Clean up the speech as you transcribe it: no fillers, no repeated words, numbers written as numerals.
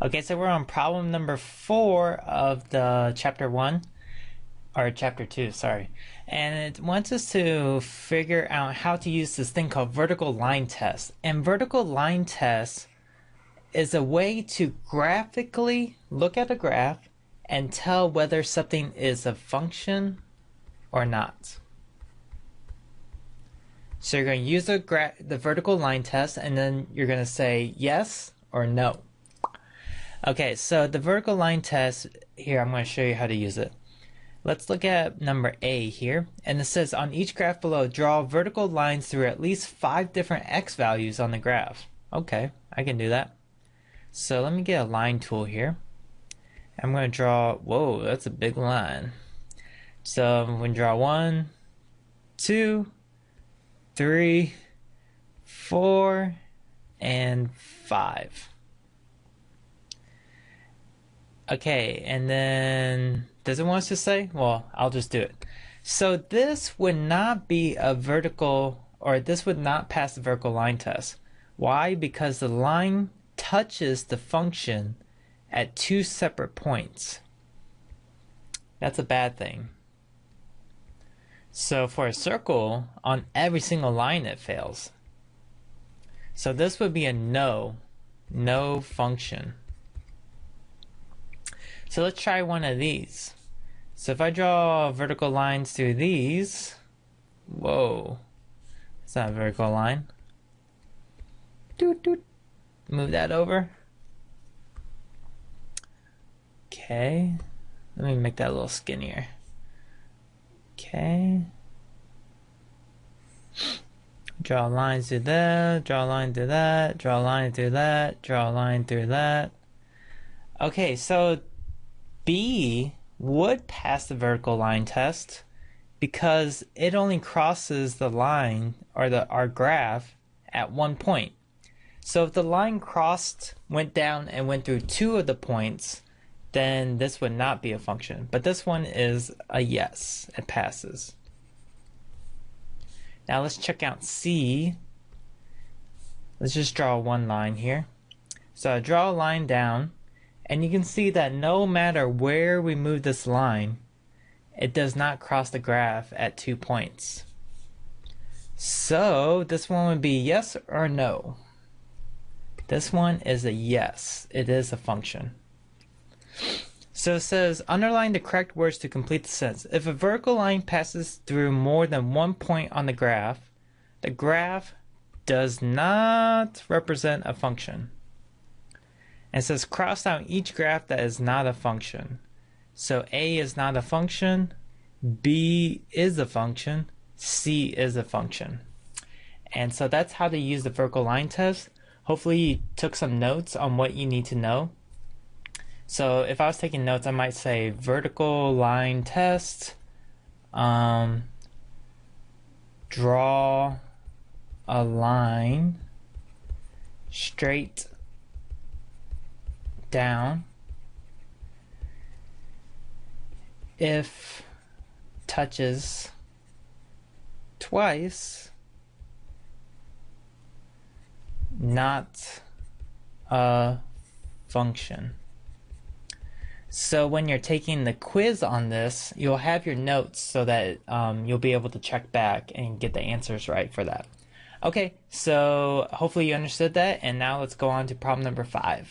Okay, so we're on problem number 4 of the chapter 1, or chapter 2, sorry. And it wants us to figure out how to use this thing called vertical line test. And vertical line test is a way to graphically look at a graph and tell whether something is a function or not. So you're going to use the vertical line test, and then you're going to say yes or no. Okay, so the vertical line test, here I'm going to show you how to use it. Let's look at number A here, and it says on each graph below, draw vertical lines through at least 5 different x values on the graph. Okay, I can do that. So let me get a line tool here. I'm going to draw, whoa, that's a big line. So I'm going to draw 1, 2, 3, 4, and 5. Okay, and then does it want us to say? Well, I'll just do it. So this would not be a vertical, or this would not pass the vertical line test. Why? Because the line touches the function at 2 separate points. That's a bad thing. So for a circle, on every single line it fails. So this would be a no function. So let's try one of these. So if I draw vertical lines through these, whoa, it's not a vertical line. Doot, doot. Move that over. Okay, let me make that a little skinnier. Okay. Draw lines through that, draw a line through that, draw a line through that, draw a line through that. Okay, so B would pass the vertical line test because it only crosses the line, or our graph, at 1 point. So if the line went down and went through 2 of the points, then this would not be a function. But this one is a yes, it passes. Now let's check out C. Let's just draw one line here. So I draw a line down, and you can see that no matter where we move this line, it does not cross the graph at 2 points. So this one would be yes or no. This one is a yes, it is a function. So it says, underline the correct words to complete the sentence. If a vertical line passes through more than 1 point on the graph does not represent a function. And it says cross out each graph that is not a function. So A is not a function, B is a function, C is a function. And so that's how to use the vertical line test. Hopefully you took some notes on what you need to know. So if I was taking notes, I might say vertical line test, draw a line straight down if touches twice, not a function. So when you're taking the quiz on this, you'll have your notes so that you'll be able to check back and get the answers right for that. Okay, so hopefully you understood that, and now let's go on to problem number 5.